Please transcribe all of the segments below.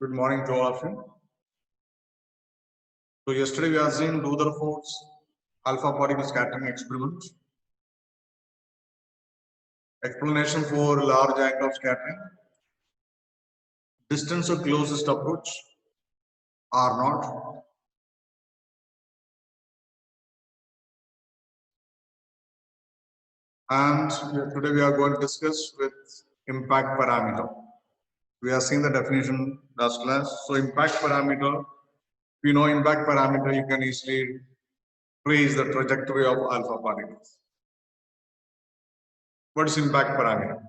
Good morning to all of you. So yesterday we have seen Rutherford's alpha particle scattering experiment. Explanation for large angle of scattering. Distance of closest approach R naught. And today we are going to discuss with impact parameter. We have seen the definition last class. So impact parameter, if you know impact parameter, you can easily trace the trajectory of alpha particles. What is impact parameter?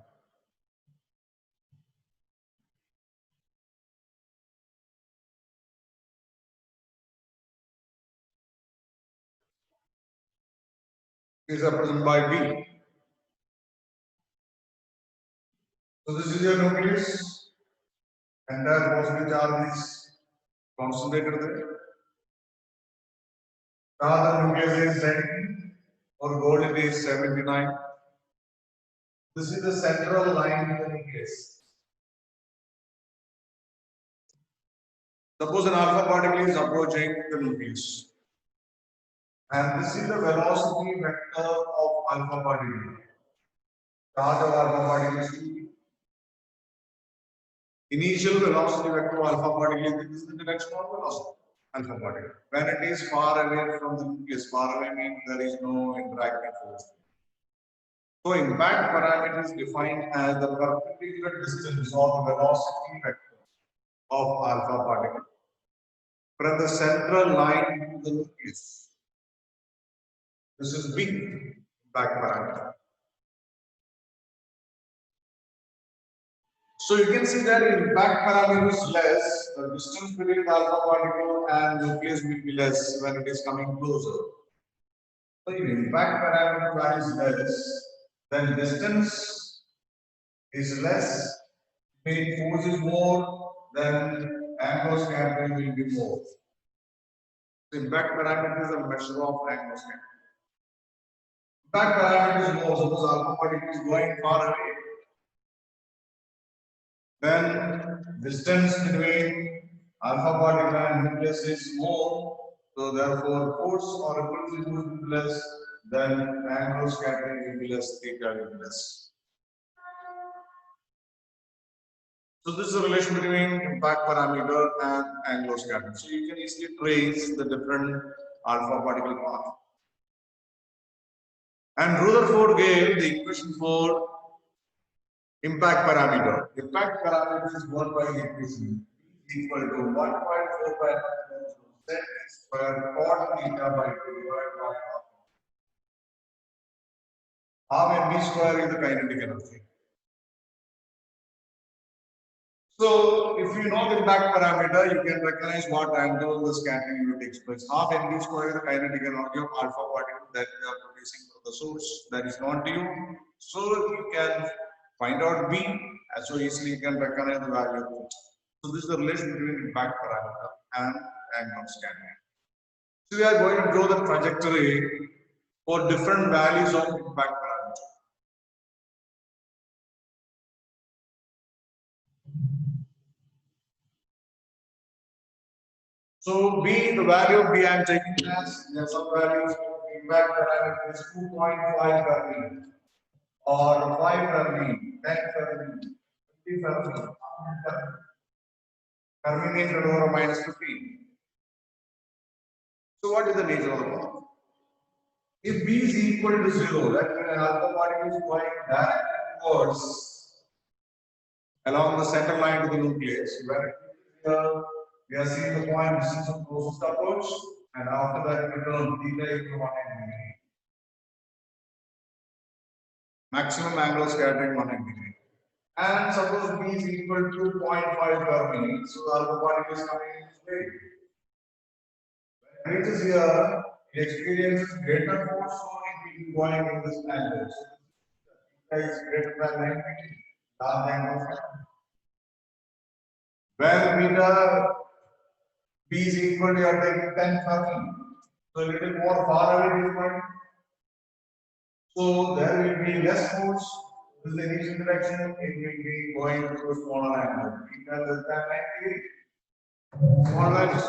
Is represented by V. So this is your nucleus. Entire positive charge is concentrated there. The nucleus is 10 or gold it is 79. This is the central line in the nucleus. Suppose an alpha particle is approaching the nucleus. And this is the velocity vector of alpha particle. Charge of alpha particle is initial velocity vector of alpha particle is the direction of velocity alpha particle. When it is far away from the nucleus, far away means there is no interacting force. So impact parameter is defined as the perpendicular distance of the velocity vector of alpha particle from the central line to the nucleus. This is big impact parameter. So you can see that impact parameter is less, the distance between the alpha particle and nucleus will be less when it is coming closer. So if impact parameter value is less, then distance is less, meaning force is more, then angle of scattering will be more. So impact parameter is a measure of angle of scattering. Impact parameter is more, suppose alpha particle is going far away, then distance between alpha particle and nucleus is more, so therefore force or repulsive force will be less, then angle of scattering will be less, theta will be less. So this is the relation between impact parameter and angle of scattering. So you can easily trace the different alpha particle path. And Rutherford gave the equation for impact parameter. Impact parameter is 1 by the equation equal to 1.45 square cot theta by 2 divided by half mv square is the kinetic energy. So if you know the impact parameter, you can recognize what angle the scattering unit takes place. Half mv square is the kinetic energy of alpha particle that we are producing from the source, that is known to you. So you can find out V, and so easily you can recognize the value of it. So this is the relation between impact parameter and angle of scattering. So we are going to draw the trajectory for different values of impact parameter. So B, the value of B I am taking as there are some values of impact parameter is 2.5 Fermi or 5 Fermi, 10 Fermi, 50 Fermi. Fermi means 10 to the power minus 15. So what is the nature of the path? If B is equal to 0, that means an alpha particle is going directly towards along the center line to the nucleus. Where we are seeing the point distance of closest approach, and after that we turn theta equal to 180 degree. Maximum angle of scattering 180 degree. And suppose B is equal to 2.5 Fermi, so the alpha particle is coming in this way. When it reaches here, it experiences greater force, so it will be going in this angle. Theta is greater than 90 degree, large angle of scattering. When beta B is equal to, you are taking 10 Fermi, so a little more far away it is going. So there will be less force. This is the initial direction. It will be going to a smaller angle. Theta less than 90 degree. All right.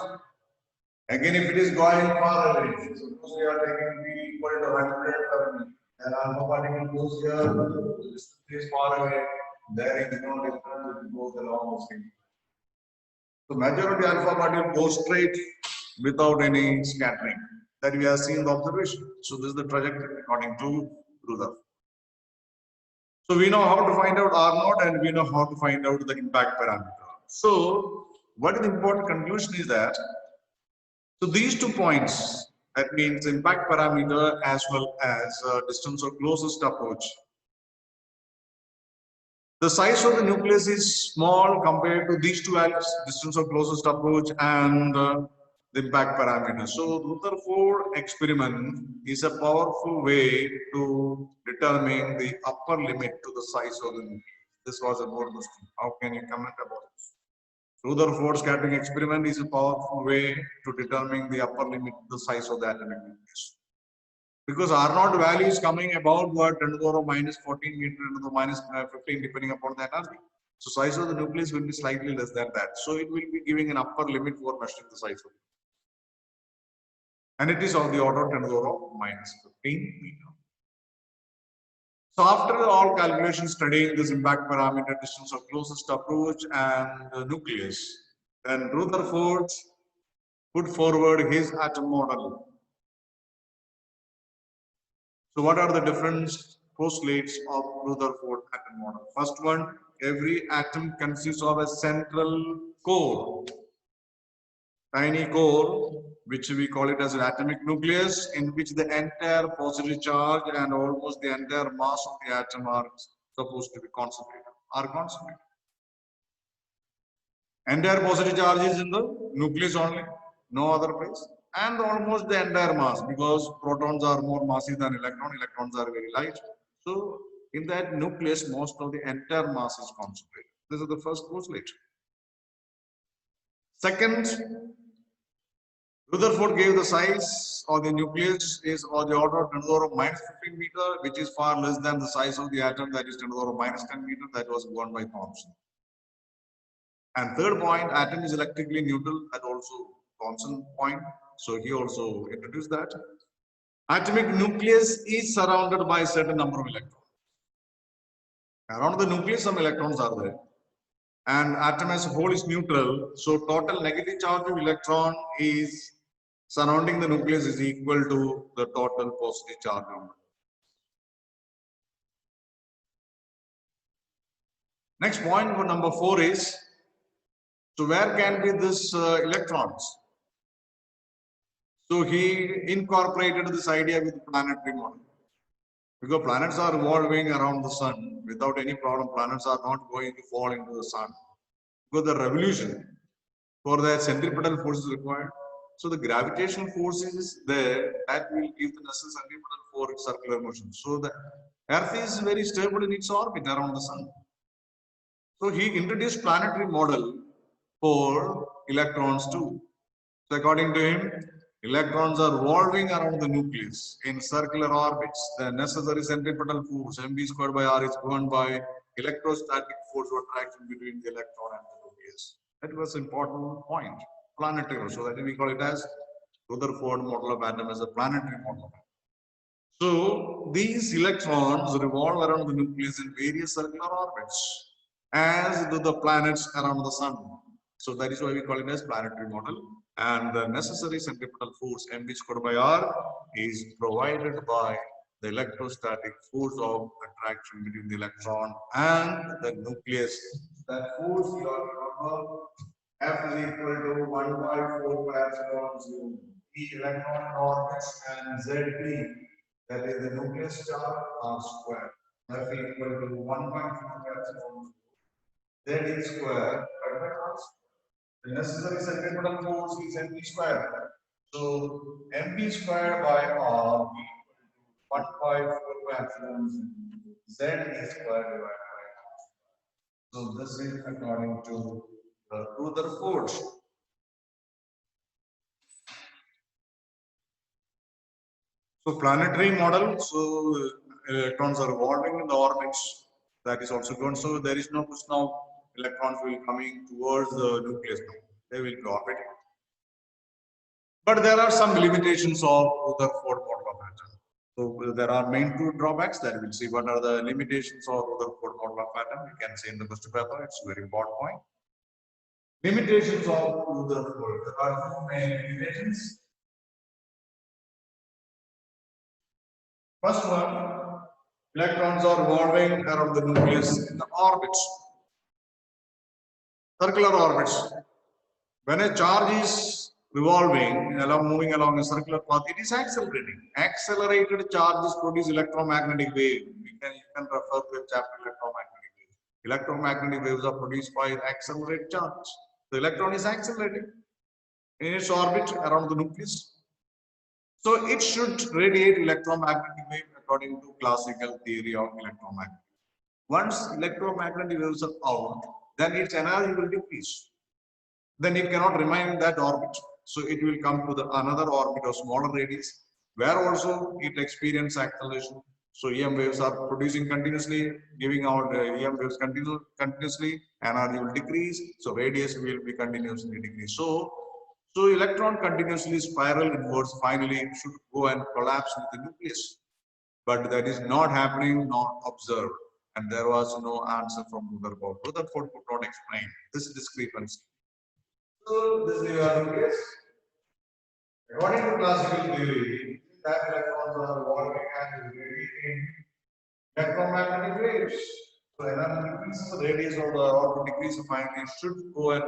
Again, if it is going far away, suppose we are taking V equal to 100, and alpha particle goes here, the distance is far away, there is no difference, it goes along the same. So majority alpha particle goes straight without any scattering. That we have seen the observation. So this is the trajectory according to Rutherford. So we know how to find out R naught and we know how to find out the impact parameter. So what is the important conclusion is that, so these 2 points, that means impact parameter as well as distance or closest approach. The size of the nucleus is small compared to these 2 values, distance or closest approach and the impact parameter. So Rutherford experiment is a powerful way to determine the upper limit to the size of the nucleus. This was a board question. How can you comment about this? Rutherford scattering experiment is a powerful way to determine the upper limit to the size of the atomic nucleus. Because R naught value is coming about what 10 to the power of minus 14 meter 10 to the minus 15 depending upon the energy. So size of the nucleus will be slightly less than that. So it will be giving an upper limit for measuring the size of it. And it is of the order 10 to the power of minus 15 meter. So after all calculations studying this impact parameter, distance of closest approach and the nucleus, then Rutherford put forward his atom model. So what are the different postulates of Rutherford atom model? First one, every atom consists of a central core, tiny core, which we call it as an atomic nucleus, in which the entire positive charge and almost the entire mass of the atom are supposed to be concentrated. Entire positive charge is in the nucleus only, no other place. And almost the entire mass, because protons are more massy than electrons are very light. So in that nucleus, most of the entire mass is concentrated. This is the first postulate. Second, Rutherford gave the size of the nucleus is of the order of 10 to the power of minus 15 meter, which is far less than the size of the atom, that is 10 to the power of minus 10 meter, that was given by Thomson. And third point, atom is electrically neutral, that also Thomson point. So he also introduced that. Atomic nucleus is surrounded by a certain number of electrons. Around the nucleus, some electrons are there. And atom as a whole is neutral. So total negative charge of electron is surrounding the nucleus is equal to the total positive charge number. Next point, number 4 is, so where can be this electrons? So he incorporated this idea with planetary model. Because planets are revolving around the sun without any problem, planets are not going to fall into the sun. Because the revolution for the centripetal force is required. So the gravitational force is there that will give the necessary centripetal for circular motion. So the Earth is very stable in its orbit around the sun. So he introduced planetary model for electrons too. So according to him, electrons are revolving around the nucleus in circular orbits. The necessary centripetal force mv squared by r is given by electrostatic force or attraction between the electron and the nucleus. That was an important point. Planetary. So that we call it as Rutherford model of atom as a planetary model. So these electrons revolve around the nucleus in various circular orbits, as do the planets around the sun. So that is why we call it as planetary model. And the necessary centripetal force mv squared by r is provided by the electrostatic force of attraction between the electron and the nucleus. That force you are remember F is equal to 1 by 4 pi epsilon 0. E electron orbits and ZT, that is the nucleus charge, r square. F equal to 1 by 4 pi epsilon 0. Z is square divided by r square. The necessary centripetal force is mv square. So mv square by r equal to 1 by 4 pi epsilon 0. Z is square divided by r. So this is according to the Rutherford. So planetary model, so electrons are revolving in the orbits, that is also given. So there is no question of electrons will coming towards the nucleus now. they will be orbiting. But there are some limitations of Rutherford model of atom. So there are main two drawbacks that we'll see. What are the limitations of Rutherford model of atom? You can see in the question paper. It's a very important point. Limitations of Rutherford. There are two main limitations. First one, electrons are revolving around the nucleus in the orbits, circular orbits. When a charge is revolving, moving along a circular path, it is accelerating. Accelerated charges produce electromagnetic wave. You can refer to a chapter electromagnetic waves. Electromagnetic waves are produced by accelerated charge. The electron is accelerating in its orbit around the nucleus. So it should radiate electromagnetic wave according to classical theory of electromagnetic. Once electromagnetic waves are out, then its energy will decrease. Then it cannot remain in that orbit. So it will come to the another orbit of smaller radius, where also it experiences acceleration. So EM waves are producing continuously, giving out EM waves continuously, energy will decrease. So radius will be continuously decrease. So electron continuously spiral inwards. Finally, it should go and collapse with the nucleus. But that is not happening, not observed. And there was no answer from Rutherford. Rutherford could not explain this discrepancy. So this is your case. According to classical theory, that electrons are revolving and radiating electromagnetic waves. So energy decreases, the radius of the orbit decreases, finally should go and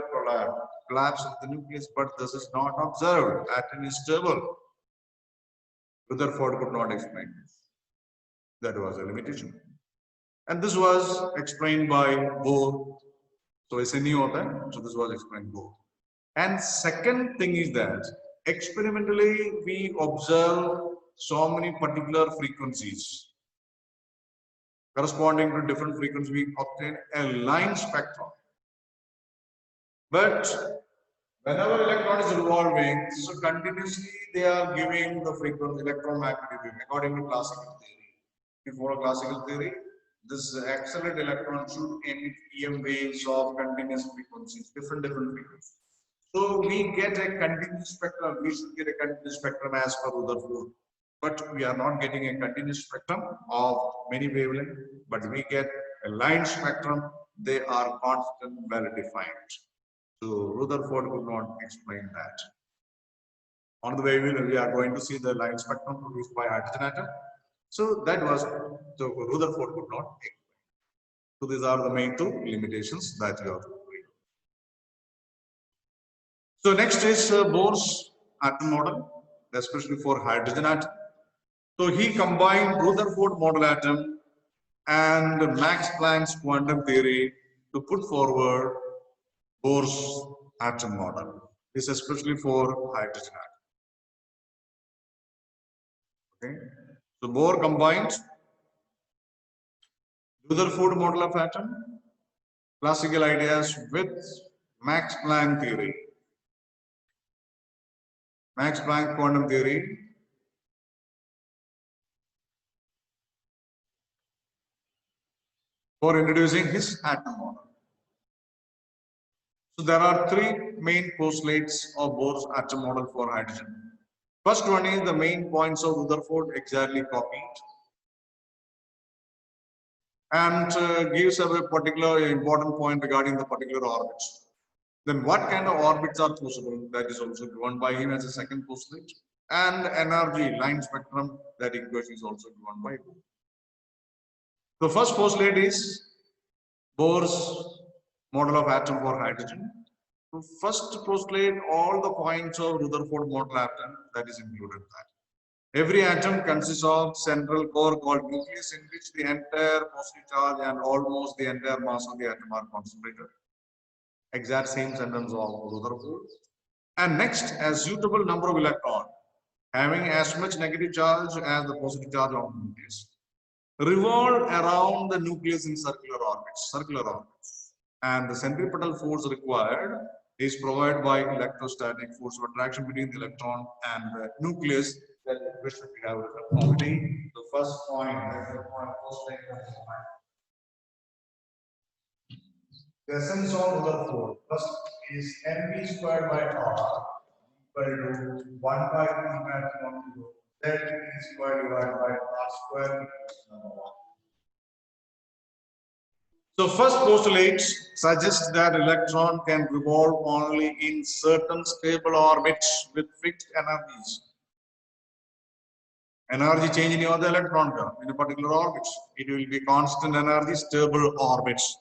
collapse of the nucleus, but this is not observed. Atom is stable. Rutherford could not explain this. That was a limitation. And this was explained by Bohr. So it's a new author. So this was explained Bohr. And second thing is that experimentally we observe so many particular frequencies. Corresponding to different frequencies, we obtain a line spectrum. But whenever electron is revolving, so continuously they are giving the frequency electromagnetic wave according to classical theory. Before classical theory, this accelerated electron should emit EM waves of continuous frequencies, different frequencies. So we get a continuous spectrum. We should get a continuous spectrum as per Rutherford. But we are not getting a continuous spectrum of many wavelengths, but we get a line spectrum. They are constant, well defined. So Rutherford could not explain that. On the way, we are going to see the line spectrum produced by hydrogen atom. So that was, so Rutherford could not explain. So these are the main two limitations that you have to read. So next is Bohr's atom model, especially for hydrogen atom. So he combined Rutherford model atom and Max Planck's quantum theory to put forward Bohr's atom model. This is especially for hydrogen atom. Okay. So Bohr combined Rutherford model of atom, classical ideas with Max Planck theory. Max Planck quantum theory for introducing his atom model. So there are three main postulates of Bohr's atom model for hydrogen. First one is the main points of Rutherford exactly copied and gives a particular important point regarding the particular orbits. Then what kind of orbits are possible? That is also given by him as a second postulate. And energy line spectrum, that equation is also given by Bohr. The first postulate is Bohr's model of atom for hydrogen. So first postulate all the points of Rutherford model atom, that is included that. Every atom consists of central core called nucleus, in which the entire positive charge and almost the entire mass of the atom are concentrated. Exact same sentence of Rutherford. And next, a suitable number of electrons having as much negative charge as the positive charge of the nucleus revolve around the nucleus in circular orbits. And the centripetal force required is provided by electrostatic force of attraction between the electron and the nucleus. That equation we have already. The first point, the essence of Rutherford. First, is mv squared by r equal to 1 by p maximum to z p squared divided by r square equals number 1. So first postulate suggests that electron can revolve only in certain stable orbits with fixed energies. Energy change in the electron in a particular orbit. It will be constant energy, stable orbits.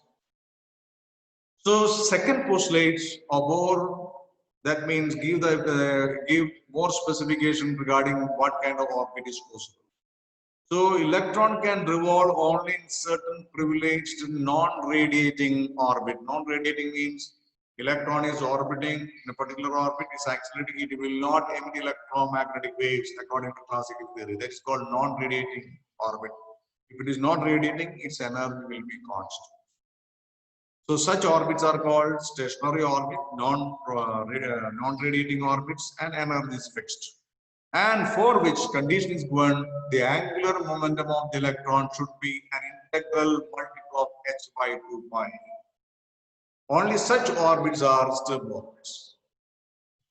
So second postulate or Bohr, that means give more specification regarding what kind of orbit is possible. So electron can revolve only in certain privileged non-radiating orbit. Non-radiating means electron is orbiting in a particular orbit, is accelerating, it will not emit electromagnetic waves according to classical theory. That's called non-radiating orbit. If it is not radiating, its energy will be constant. So such orbits are called stationary orbit, non-radiating orbits, and energy is fixed. And for which condition is given, the angular momentum of the electron should be an integral multiple of h by 2 pi. Only such orbits are stable orbits.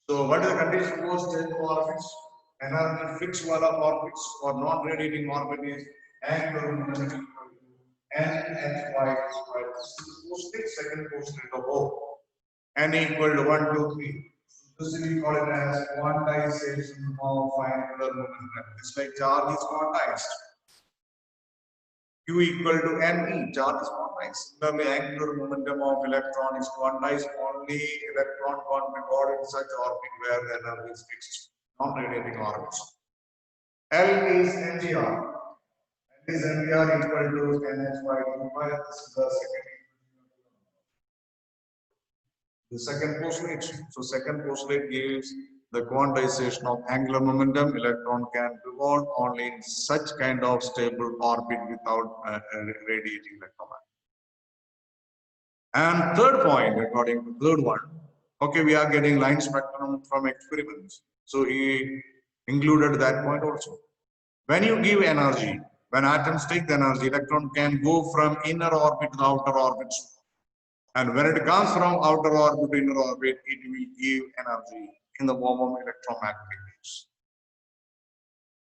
So what is the condition for stable orbits? Energy fixed value of orbits or non-radiating orbit is angular momentum n by 2 pi. Second postulate of Bohr. N equal to 1, 2, 3. This we call it as quantization of angular momentum. It's like charge is quantized. Q equal to ne, charge is quantized. Similarly, angular momentum of electron is quantized. Only electron can't be got in such orbit where the energy is fixed, non-radiating orbits. L is mgr. L is mgr equal to nh by 2 pi. This is the second postulate. So second postulate gives the quantization of angular momentum. Electron can revolve only in such kind of stable orbit without radiating electromagnet. And third point, according to third one, okay, we are getting line spectrum from experiments. So he included that point also. When you give energy, when atoms take the energy, electron can go from inner orbit to outer orbit. And when it comes from outer orbit to inner orbit, it will give energy in the form of electromagnetic waves.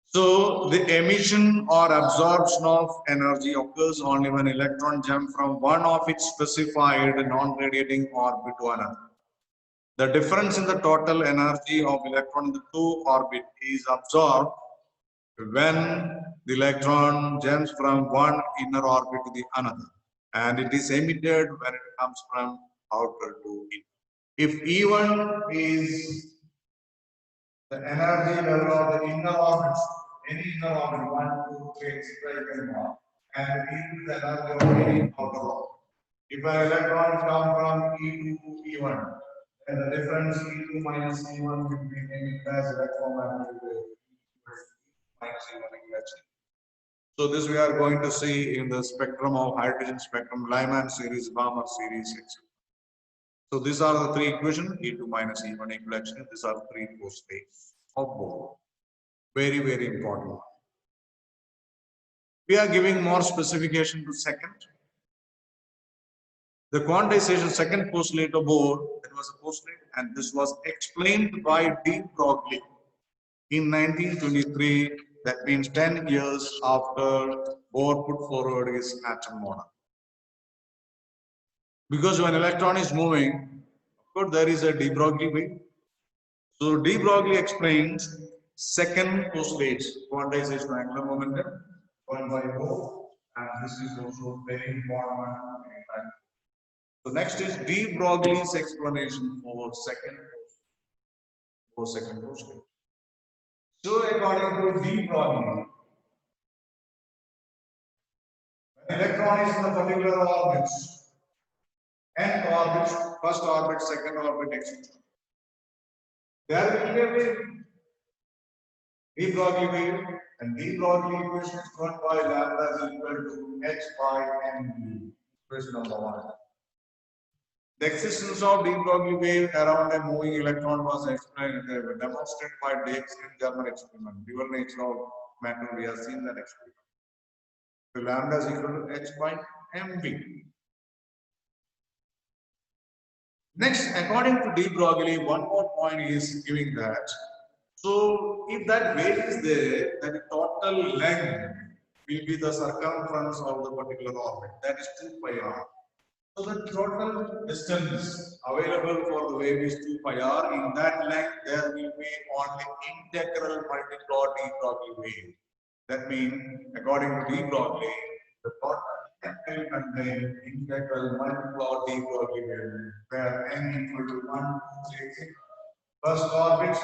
So the emission or absorption of energy occurs only when electron jump from one of its specified non-radiating orbit to another. The difference in the total energy of electron in the two orbits is absorbed when the electron jumps from one inner orbit to the another, and it is emitted when it comes from outer to inner. If E1 is the energy level of the inner orbit, any inner orbit, 1, 2, 3, etc., and E is the energy of any outer orbit. If an electron comes from E2 to E1, then the difference E2 minus E1 will be emitted as electromagnetic wave minus E1 exactly. So this we are going to see in the spectrum of hydrogen spectrum, Lyman series, Balmer series, etc. So these are the three equations, E2 minus E1 equal actually. These are three postulates of Bohr. Very, very important. We are giving more specification to second. The quantization second postulate of Bohr, that was a postulate, and this was explained by de Broglie in 1923. That means 10 years after Bohr put forward his atom model. Because when electron is moving, of course, there is a de Broglie wave. So de Broglie explains second postulate, quantization of angular momentum, one by Bohr, and this is also very important. So next is de Broglie's explanation for second postulate. So according to de Broglie, when electron is in a particular orbit, n orbits, first orbit, second orbit, etc. There will be a wave, de Broglie wave, and de Broglie equation is given by lambda is equal to h by mv. Equation number 1. The existence of de Broglie wave around a moving electron was explained, demonstrated by Dix in German experiment. Dual nature of matter, we have seen that experiment. So lambda is equal to h by mv. Next, according to de Broglie, one more point is giving that. So, if that weight is there, then the total length will be the circumference of the particular orbit. That is 2 pi r. So, the total distance available for the wave is 2 pi r. In that length, there will be only integral multiplot de Broglie wave. That means, according to de Broglie, the total will contain integral multiplot de Broglie wave, where n equal to 1, 2, 3, 6. First orbit,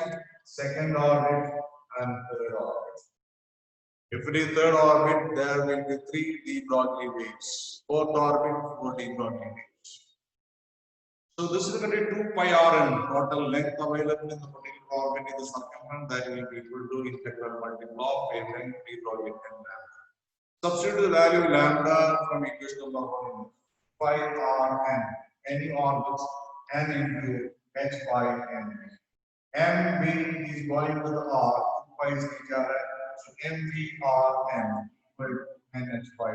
second orbit, and third orbit. If it is third orbit, there will be 3 de Broglie waves. Fourth orbit, 4 de Broglie waves. So this is going to be 2 pi r n total length available in the particular orbit in the circumference that will be equal to integral multiple of wavelength de Broglie n lambda. Substitute the value lambda from equation number 1. Pi r n. Any orbit n into h pi n. MV is going to the R, 2 pi is theta, so MVRN equal to NH pi.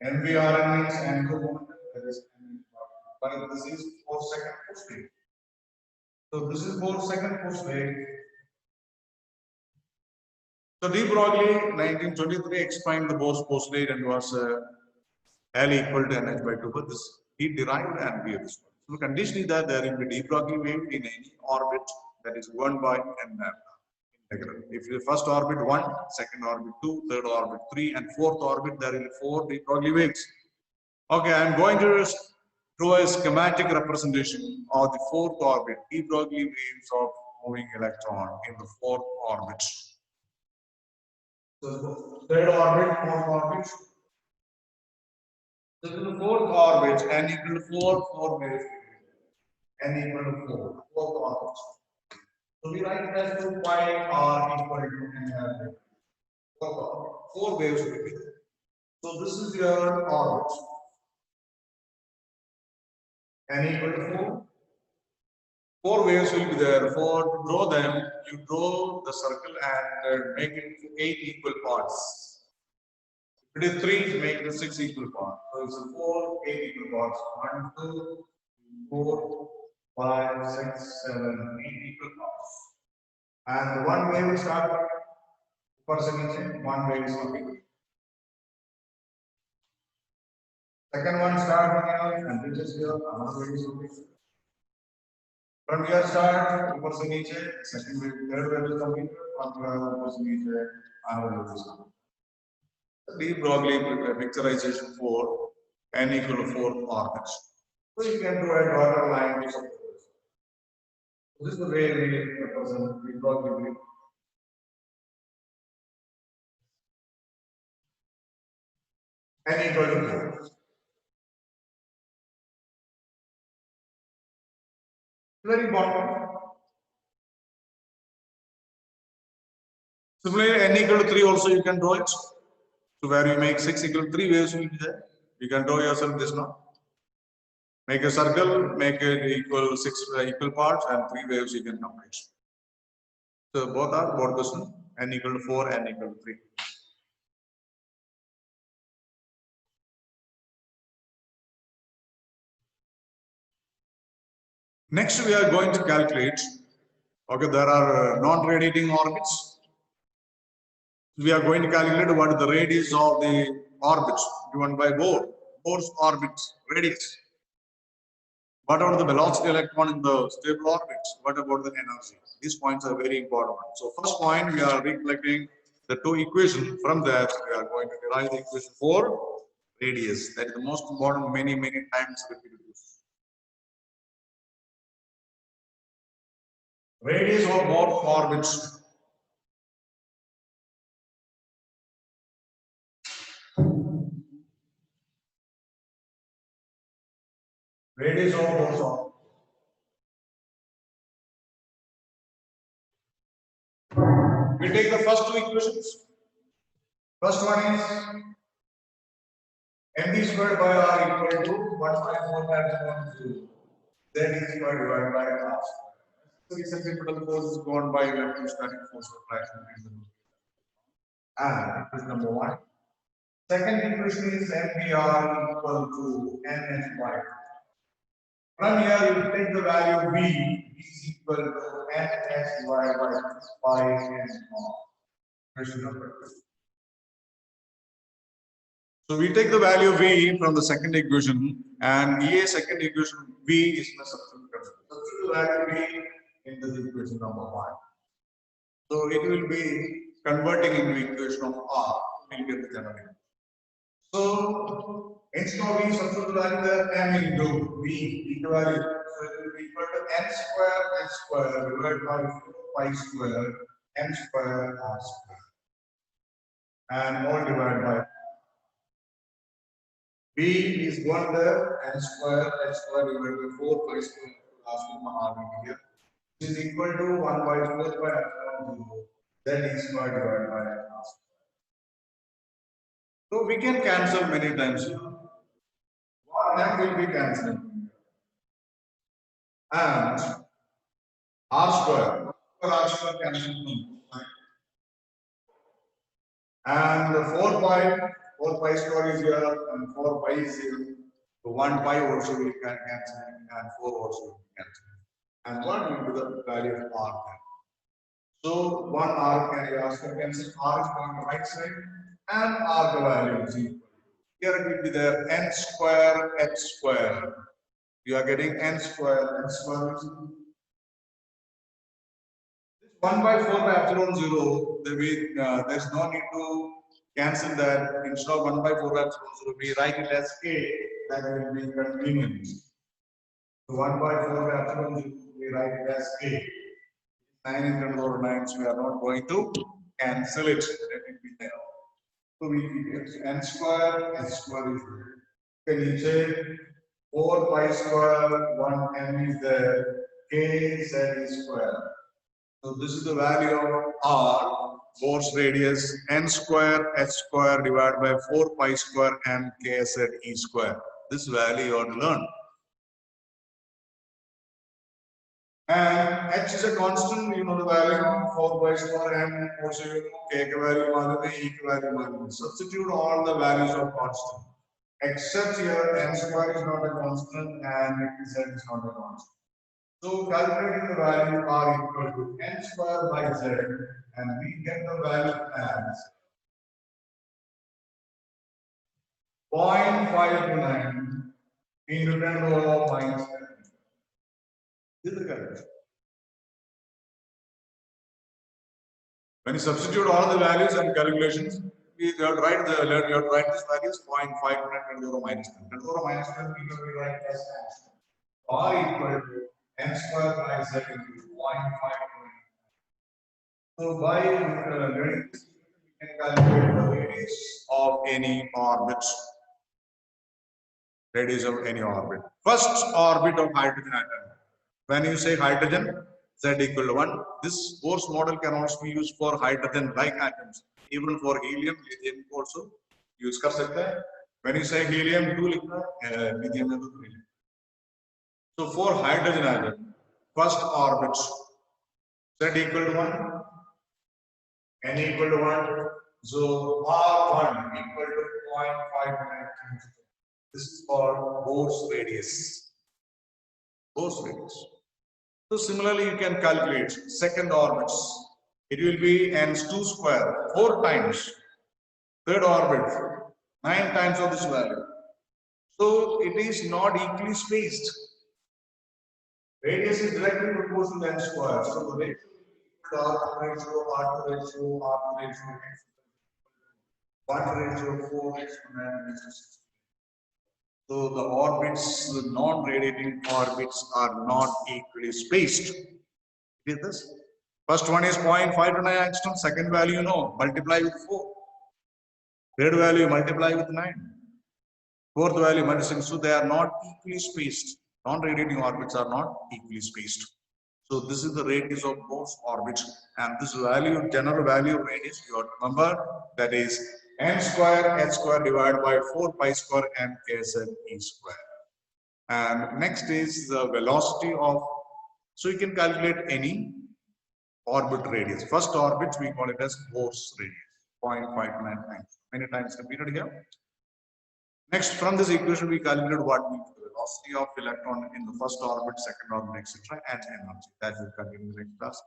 MVRN means angular momentum, that is NH pi. But this is 4-second push rate. So this is 4-second push rate. So de Broglie 1923 explained the Bose postulate and was L equal to NH by 2, but this he derived and we have this one. So the condition is that there will be de Broglie wave in any orbit that is governed by n lambda integral. If the first orbit 1, second orbit 2, third orbit 3, and fourth orbit there will be 4 de Broglie waves. Okay, I am going to draw a schematic representation of the fourth orbit, de Broglie waves of moving electron in the fourth orbit. So third orbit, fourth orbit. So in the fourth orbit, n equal to 4 waves. N equal to 4, fourth orbit. So we write it as 2 pi r equal to n. 4 waves will be there. So this is your orbit. N equal to 4. 4 waves will be there. For to draw them, you draw the circle and make it into 8 equal parts. If it is 3, make it 6 equal parts. So it's 4, 8 equal parts. 1, 2, 4, 5, 6, 7, 8 equal parts. And one wave will start percentage, one wave is coming. Second one start from here and reaches here, another wave is coming. From here start, percentage, second wave, third wave is coming. From here, percentage, another wave is coming. De Broglie picturization for n equal to 4 orbits. So you can draw a dotted line to support this. So this is the way we represent de Broglie. N equal to 4. Very important. Similarly, n equal to 3 also you can draw it. So where you make 6 equal to 3 waves will be there. You can draw yourself this now. Make a circle, make it equal 6 equal parts and 3 waves you can complete. So both are both this one, n equal to 4, n equal to 3. Next we are going to calculate, okay, there are non-radiating orbits. We are going to calculate what is the radius of the orbits given by Bohr's orbits radius. What about the velocity electron in the stable orbits? What about the energy? These points are very important. So first point, we are recollecting the two equations. From that, we are going to derive the equation for radius. That is the most important, many times repeated. Radius of both orbits. Radius of both orbits. We take the first two equations. First one is mv squared by r equal to 1 by 4 times 1 2. That is squared divided by r. So the centripetal force is gone by electrostatic force of attraction. And equation number 1. Second equation is mvr equal to nh by. From here, you take the value v is equal to ns divided by pi n naught. Question number 2. So we take the value v from the second equation, and a second equation v is the substitute. Substitute the value v into the equation number 1. So it will be converting into equation of r. We'll get the general. So instead of v, substitute the value there m into v value. So it will be equal to n square divided by 4 pi square m square r square, and all divided by b is 1 there, n square divided by 4 pi square last one r here. This is equal to 1 by 4 by epsilon 0 z e square divided by r square. So we can cancel many times. One m will be cancelled. And r square cancelled. And the 4 pi square is here, and 4 pi is here. So 1 pi also we can cancel, and 4 also we can cancel. And what will be the value of r then? So 1 r can be asked to cancel, r is on the right side, and r the value is equal. Here it will be there n square h square. You are getting n square is 1 by 4 by epsilon 0. There is no need to cancel that. Instead of 1 by 4 by epsilon 0, we write it as a. That will be convenient. So 1 by 4 by epsilon 0, we write it as a. 9 in 10 over 9, so we are not going to cancel it. Let it be there. So we get n square, h square is there. Can you say 4 pi square, 1 m is there, k z is square. So this is the value of r, Bohr's radius, n square, h square divided by 4 pi square m k z e square. This value you have to learn. And h is a constant, you know the value of 4 pi square m, also you know k value, e value. Substitute all the values of constant. Except here n square is not a constant and z is not a constant. So calculating the value r equal to n square by z, and we get the value as 0.529 into 10 to the power minus 10. This is the calculation. When you substitute all the values and calculations, you have to write this value as 0.529 10 to the minus 10. 10 to the minus 10 we write as r equal to n square by z into 0.529. So by getting this, we can calculate the radius of any orbit. Radius of any orbit. First orbit of hydrogen atom. When you say hydrogen, z equal to 1. This Bohr's model can also be used for hydrogen-like atoms. Even for helium, lithium also use कर सकते हैं. When you say helium, 2 लिखना, lithium में 2 लिखना. So for hydrogen atom, first orbit, z equal to 1, n equal to 1, so r1 equal to 0.529. This is called Bohr's radius. Bohr's radius. So similarly, you can calculate second orbits. It will be n2 square, 4 times. Third orbit, 9 times of this value. So it is not equally spaced. Radius is directly proportional to n square. So the ratio R ratio, 1 ratio 4 exponent. So the orbits, the non-radiating orbits are not equally spaced. Is this? First one is 0.529 angstrom, second value you know, multiply with 4. Third value multiply with 9. Fourth value multiply, so they are not equally spaced. Non-radiating orbits are not equally spaced. So this is the radius of Bohr's orbits, and this value, general value of radius, you have to remember, that is n square h square divided by 4 pi square m k z e square. And next is the velocity of, so you can calculate any orbit radius. First orbit we call it as Bohr's radius, 0.529 times. Many times repeated here. Next, from this equation we calculate what we velocity of electron in the first orbit, second orbit, etc., and energy. That will continue in the next class.